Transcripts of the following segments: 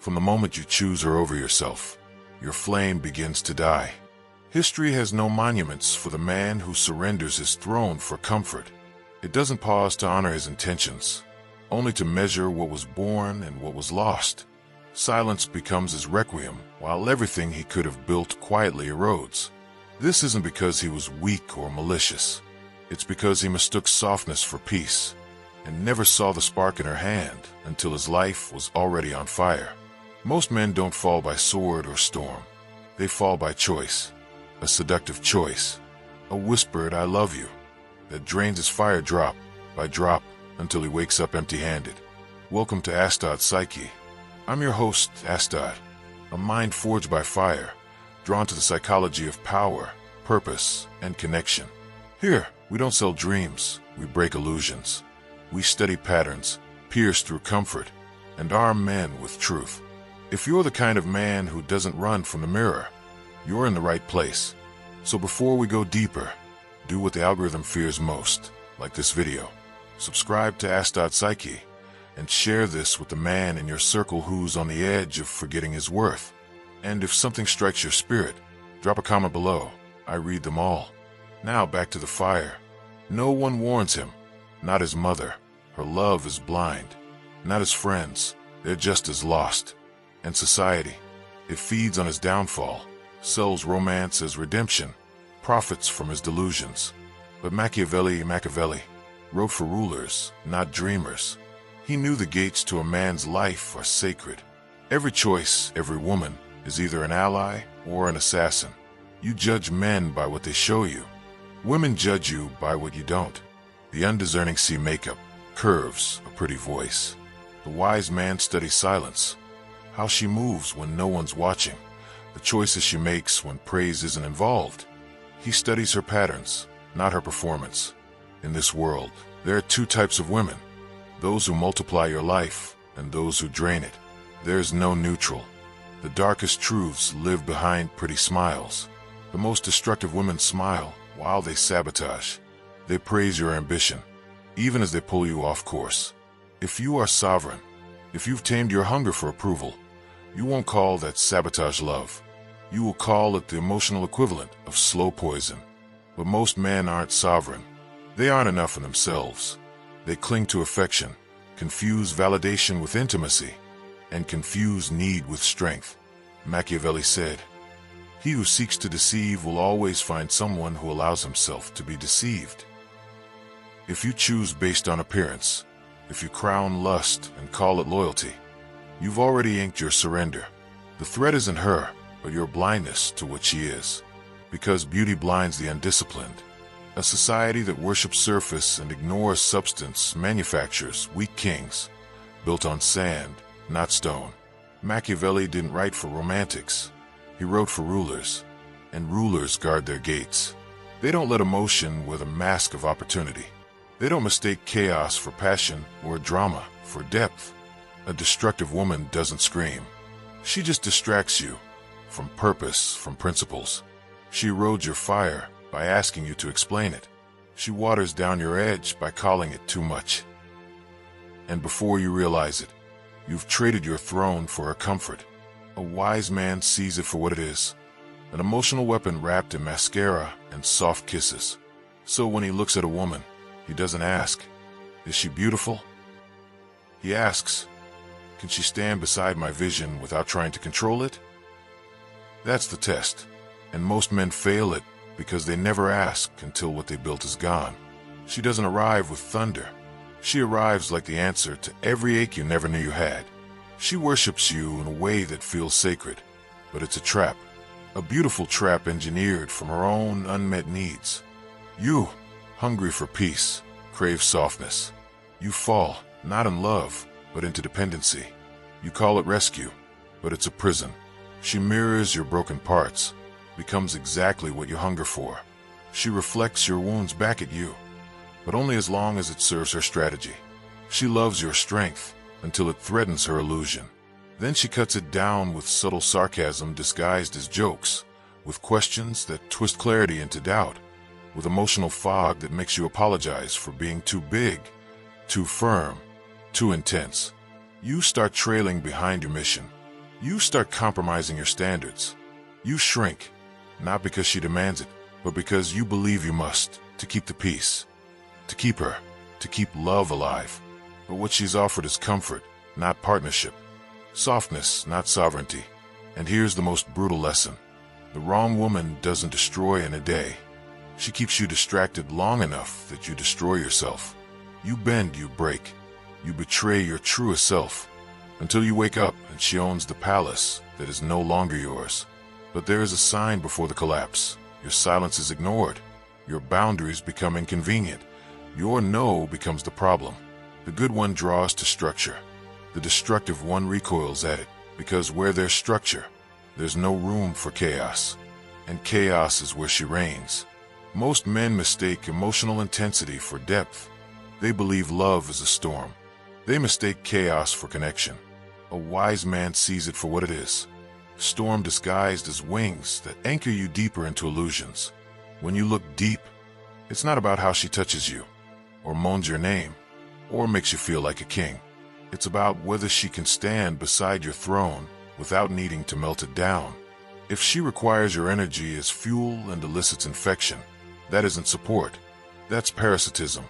From the moment you choose her over yourself, your flame begins to die. History has no monuments for the man who surrenders his throne for comfort. It doesn't pause to honor his intentions, only to measure what was born and what was lost. Silence becomes his requiem, while everything he could have built quietly erodes. This isn't because he was weak or malicious. It's because he mistook softness for peace, and never saw the spark in her hand until his life was already on fire. Most men don't fall by sword or storm. They fall by choice. A seductive choice. A whispered "I love you" that drains his fire drop by drop until he wakes up empty-handed. Welcome to Astad Psyche. I'm your host, Astad, a mind forged by fire, drawn to the psychology of power, purpose, and connection. Here, we don't sell dreams, we break illusions. We study patterns, pierce through comfort, and arm men with truth. If you're the kind of man who doesn't run from the mirror, you're in the right place. So before we go deeper, do what the algorithm fears most, like this video. Subscribe to Astad Psyche, and share this with the man in your circle who's on the edge of forgetting his worth. And if something strikes your spirit, drop a comment below. I read them all. Now back to the fire. No one warns him. Not his mother. Her love is blind. Not his friends. They're just as lost. And society. It feeds on his downfall. Sells romance as redemption, profits from his delusions. But Machiavelli wrote for rulers, not dreamers. He knew the gates to a man's life are sacred. Every choice, every woman, is either an ally or an assassin. You judge men by what they show you. Women judge you by what you don't. The undiscerning see makeup, curves, a pretty voice. The wise man studies silence, how she moves when no one's watching. The choices she makes when praise isn't involved. He studies her patterns, not her performance. In this world, there are two types of women. Those who multiply your life, and those who drain it. There's no neutral. The darkest truths live behind pretty smiles. The most destructive women smile while they sabotage. They praise your ambition, even as they pull you off course. If you are sovereign, if you've tamed your hunger for approval, you won't call that sabotage love. You will call it the emotional equivalent of slow poison. But most men aren't sovereign. They aren't enough in themselves. They cling to affection, confuse validation with intimacy, and confuse need with strength. Machiavelli said, "He who seeks to deceive will always find someone who allows himself to be deceived." If you choose based on appearance, if you crown lust and call it loyalty, you've already inked your surrender. The threat isn't her, but your blindness to what she is. Because beauty blinds the undisciplined. A society that worships surface and ignores substance manufactures weak kings, built on sand, not stone. Machiavelli didn't write for romantics. He wrote for rulers, and rulers guard their gates. They don't let emotion wear the mask of opportunity. They don't mistake chaos for passion or drama for depth. A destructive woman doesn't scream. She just distracts you from purpose, from principles. She erodes your fire by asking you to explain it. She waters down your edge by calling it too much. And before you realize it, you've traded your throne for her comfort. A wise man sees it for what it is, an emotional weapon wrapped in mascara and soft kisses. So when he looks at a woman, he doesn't ask, "Is she beautiful?" He asks, "Can she stand beside my vision without trying to control it?" That's the test, and most men fail it because they never ask until what they built is gone. She doesn't arrive with thunder. She arrives like the answer to every ache you never knew you had. She worships you in a way that feels sacred, but it's a trap. A beautiful trap engineered from her own unmet needs. You, hungry for peace, crave softness. You fall, not in love, but into dependency. You call it rescue, but it's a prison. She mirrors your broken parts, becomes exactly what you hunger for. She reflects your wounds back at you, but only as long as it serves her strategy. She loves your strength until it threatens her illusion. Then she cuts it down with subtle sarcasm disguised as jokes, with questions that twist clarity into doubt, with emotional fog that makes you apologize for being too big, too firm, too intense. You start trailing behind your mission, You start compromising your standards. You shrink, not because she demands it, but because you believe you must, to keep the peace, to keep her, to keep love alive. But what she's offered is comfort, not partnership, softness, not sovereignty. And here's the most brutal lesson. The wrong woman doesn't destroy in a day. She keeps you distracted long enough that you destroy yourself. You bend, you break. You betray your truest self, until you wake up and she owns the palace that is no longer yours. But there is a sign before the collapse. Your silence is ignored. Your boundaries become inconvenient. Your no becomes the problem. The good one draws to structure. The destructive one recoils at it, because where there's structure, there's no room for chaos. And chaos is where she reigns. Most men mistake emotional intensity for depth. They believe love is a storm. They mistake chaos for connection. A wise man sees it for what it is. Storm disguised as wings that anchor you deeper into illusions. When you look deep, it's not about how she touches you, or moans your name, or makes you feel like a king. It's about whether she can stand beside your throne without needing to melt it down. If she requires your energy as fuel and elicits infection, that isn't support. That's parasitism.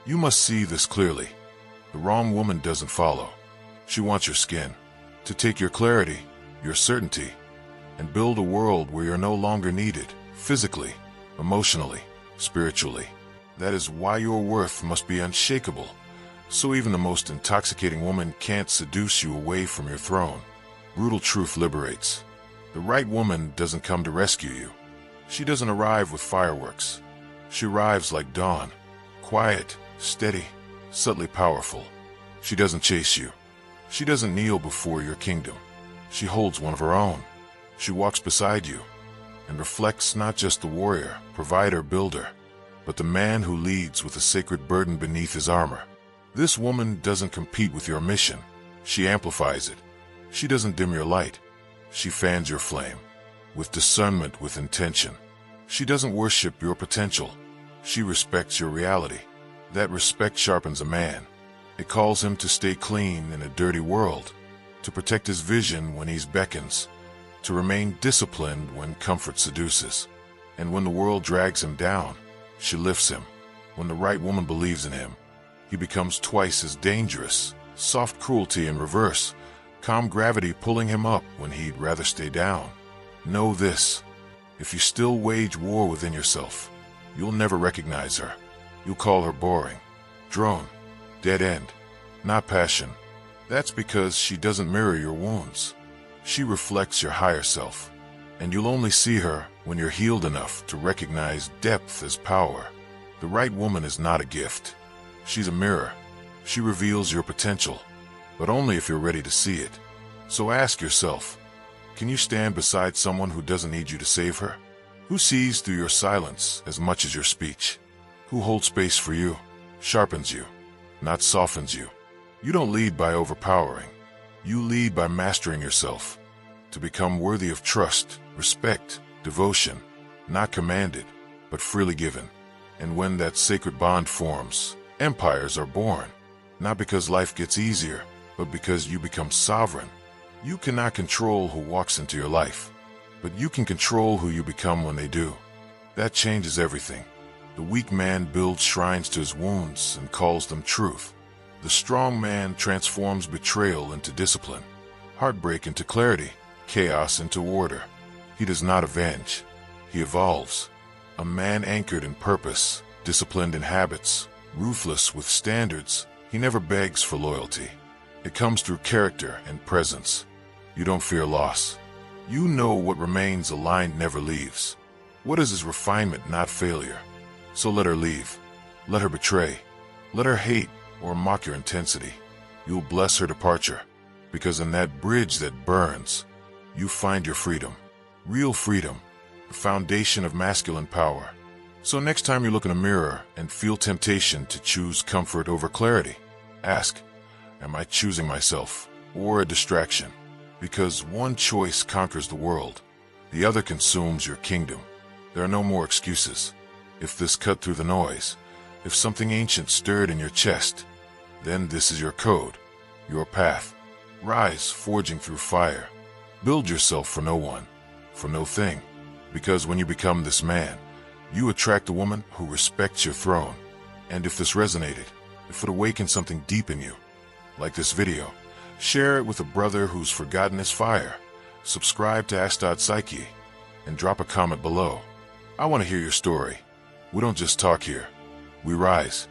You must see this clearly. The wrong woman doesn't follow. She wants your skin, to take your clarity, your certainty, and build a world where you're no longer needed, physically, emotionally, spiritually. That is why your worth must be unshakable. So even the most intoxicating woman can't seduce you away from your throne. Brutal truth liberates. The right woman doesn't come to rescue you. She doesn't arrive with fireworks. She arrives like dawn, quiet, steady, subtly powerful. She doesn't chase you. She doesn't kneel before your kingdom. She holds one of her own. She walks beside you and reflects not just the warrior, provider, builder, but the man who leads with a sacred burden beneath his armor. This woman doesn't compete with your mission. She amplifies it. She doesn't dim your light. She fans your flame. With discernment, with intention. She doesn't worship your potential. She respects your reality. That respect sharpens a man. It calls him to stay clean in a dirty world, to protect his vision when he beckons, to remain disciplined when comfort seduces. And when the world drags him down, she lifts him. When the right woman believes in him, he becomes twice as dangerous. Soft cruelty in reverse, calm gravity pulling him up when he'd rather stay down. Know this, if you still wage war within yourself, you'll never recognize her. You'll call her boring, drone, dead end, not passion. That's because she doesn't mirror your wounds. She reflects your higher self. And you'll only see her when you're healed enough to recognize depth as power. The right woman is not a gift. She's a mirror. She reveals your potential, but only if you're ready to see it. So ask yourself, can you stand beside someone who doesn't need you to save her? Who sees through your silence as much as your speech? Who holds space for you, sharpens you, not softens you? You don't lead by overpowering. You lead by mastering yourself, to become worthy of trust, respect, devotion, not commanded, but freely given. And when that sacred bond forms, empires are born, not because life gets easier, but because you become sovereign. You cannot control who walks into your life, but you can control who you become when they do. That changes everything. The weak man builds shrines to his wounds and calls them truth. The strong man transforms betrayal into discipline, heartbreak into clarity, chaos into order. He does not avenge. He evolves. A man anchored in purpose, disciplined in habits, ruthless with standards. He never begs for loyalty. It comes through character and presence. You don't fear loss. You know what remains aligned never leaves. What is his refinement, not failure? So let her leave. Let her betray. Let her hate or mock your intensity. You'll bless her departure, because in that bridge that burns, you find your freedom. Real freedom, the foundation of masculine power. So next time you look in a mirror and feel temptation to choose comfort over clarity, ask, am I choosing myself or a distraction? Because one choice conquers the world, the other consumes your kingdom. There are no more excuses. If this cut through the noise, if something ancient stirred in your chest, then this is your code, your path. Rise, forging through fire. Build yourself for no one, for no thing, because when you become this man, you attract a woman who respects your throne. And if this resonated, if it awakened something deep in you, like this video, share it with a brother who's forgotten his fire. Subscribe to Ask.Psyche and drop a comment below. I want to hear your story. We don't just talk here, we rise.